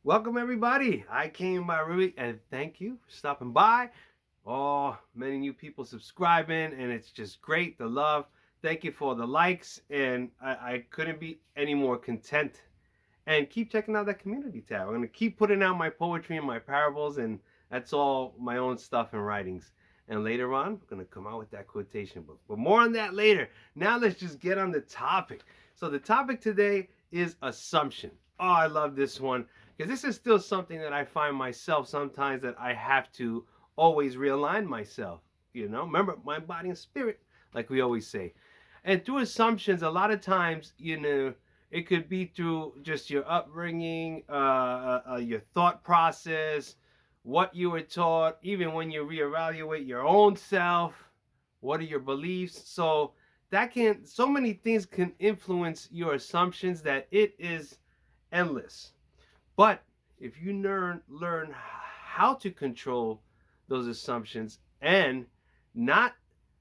Welcome everybody. I came by Rubey and thank you for stopping by. Oh, many new people subscribing and it's just great. The love. Thank you for the likes and I couldn't be any more content. And keep checking out that community tab. I'm gonna keep putting out my poetry and my parables and that's all my own stuff and writings. And later on, I'm gonna come out with that quotation book. But more on that later. Now let's just get on the topic. So the topic today is assumption. Oh, I love this one because this is still something that I find myself sometimes that I have to always realign myself. Remember mind, body, and spirit, like we always say. And through assumptions, a lot of times, it could be through just your upbringing, your thought process, what you were taught, even when you reevaluate your own self, what are your beliefs. So many things can influence your assumptions that it is endless. But if you learn how to control those assumptions and not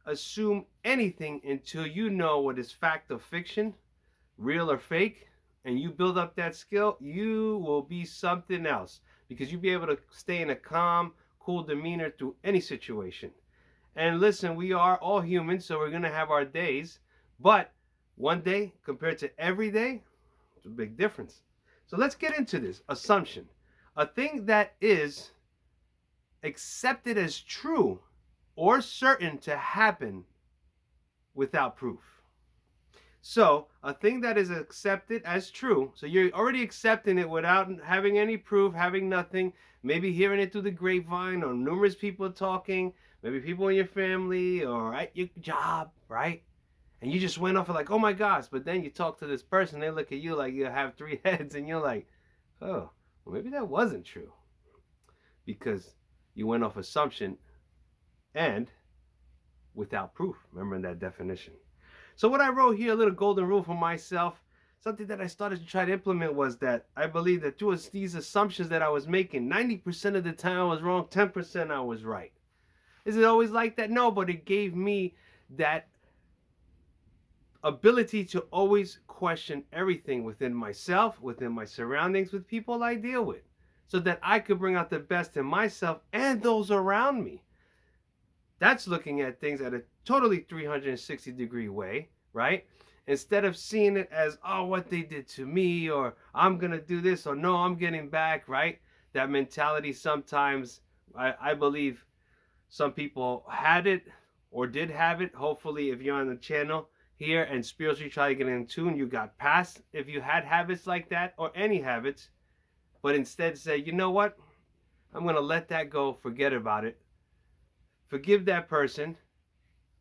assume anything until you know what is fact or fiction, real or fake, and you build up that skill, you will be something else because you'll be able to stay in a calm, cool demeanor through any situation. And listen, we are all humans, so we're going to have our days, but one day compared to every day, it's a big difference. So let's get into this assumption. A thing that is accepted as true or certain to happen without proof. So, a thing that is accepted as true, so you're already accepting it without having any proof, having nothing, maybe hearing it through the grapevine or numerous people talking, maybe people in your family or at your job, right? And you just went off of like, oh my gosh, but then you talk to this person, they look at you like you have three heads, and you're like, oh, well, maybe that wasn't true because you went off assumption and without proof. Remember that definition. So what I wrote here, a little golden rule for myself, something that I started to try to implement was that I believe that through these assumptions that I was making, 90% of the time I was wrong, 10% I was right. Is it always like that? No, but it gave me that ability to always question everything within myself, within my surroundings, with people I deal with, so that I could bring out the best in myself and those around me. That's looking at things at a totally 360-degree way, right? Instead of seeing it as, oh, what they did to me, or I'm going to do this, or no, I'm getting back, right? That mentality sometimes, I believe some people had it or did have it. Hopefully, if you're on the channel here and spiritually try to get in tune, you got past if you had habits like that or any habits, but instead say, you know what? I'm going to let that go, forget about it, forgive that person,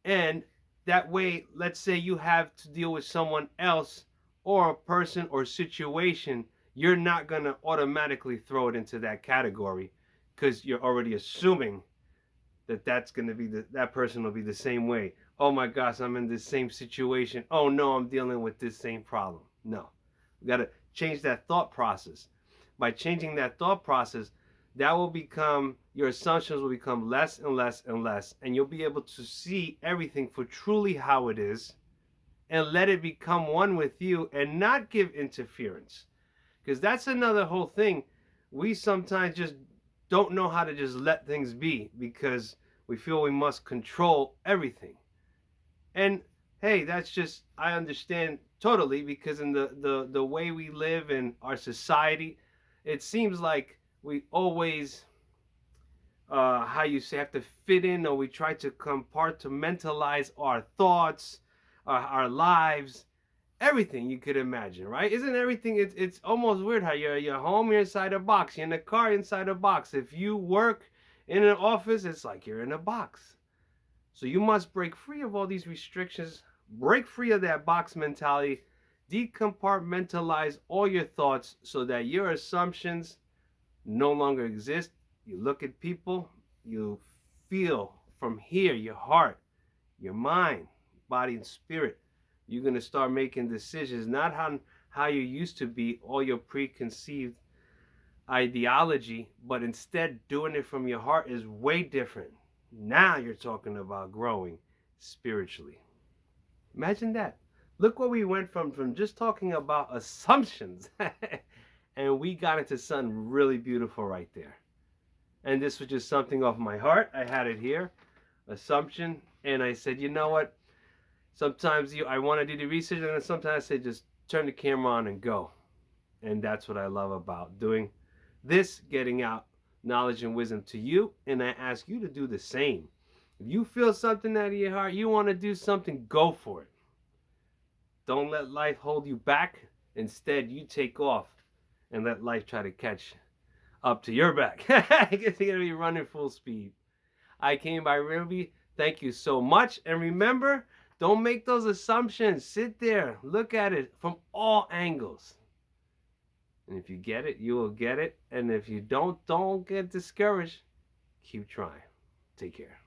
and that way, let's say you have to deal with someone else or a person or situation, you're not going to automatically throw it into that category because you're already assuming that that's going to be that person will be the same way. Oh my gosh, I'm in this same situation. Oh no, I'm dealing with this same problem. No. We got to change that thought process. By changing that thought process, that will become, your assumptions will become less and less and less, and you'll be able to see everything for truly how it is and let it become one with you and not give interference. Because that's another whole thing. We sometimes just don't know how to just let things be because we feel we must control everything. And hey, that's just, I understand totally, because in the way we live in our society, it seems like we always, how you say, have to fit in, or we try to compartmentalize our thoughts, our lives, everything you could imagine, right? Isn't everything, it's almost weird how you're home, you're inside a box, you're in a car, inside a box. If you work in an office, it's like you're in a box. So you must break free of all these restrictions, break free of that box mentality, decompartmentalize all your thoughts so that your assumptions no longer exist. You look at people, you feel from here, your heart, your mind, body, and spirit. You're going to start making decisions, not how you used to be, all your preconceived ideology, but instead doing it from your heart is way different. Now you're talking about growing spiritually. Imagine that. Look where we went from just talking about assumptions and we got into something really beautiful right there. And this was just something off my heart. I had it here, assumption, and I said, you know what? Sometimes I want to do the research, and then sometimes I say just turn the camera on and go. And that's what I love about doing this, getting out knowledge and wisdom to you, and I ask you to do the same. If you feel something out of your heart, you want to do something, go for it. Don't let life hold you back. Instead, you take off and let life try to catch up to your back. Because you're going to be running full speed. I came by Rubey. Thank you so much. And remember, don't make those assumptions. Sit there. Look at it from all angles. And if you get it, you will get it. And if you don't get discouraged. Keep trying. Take care.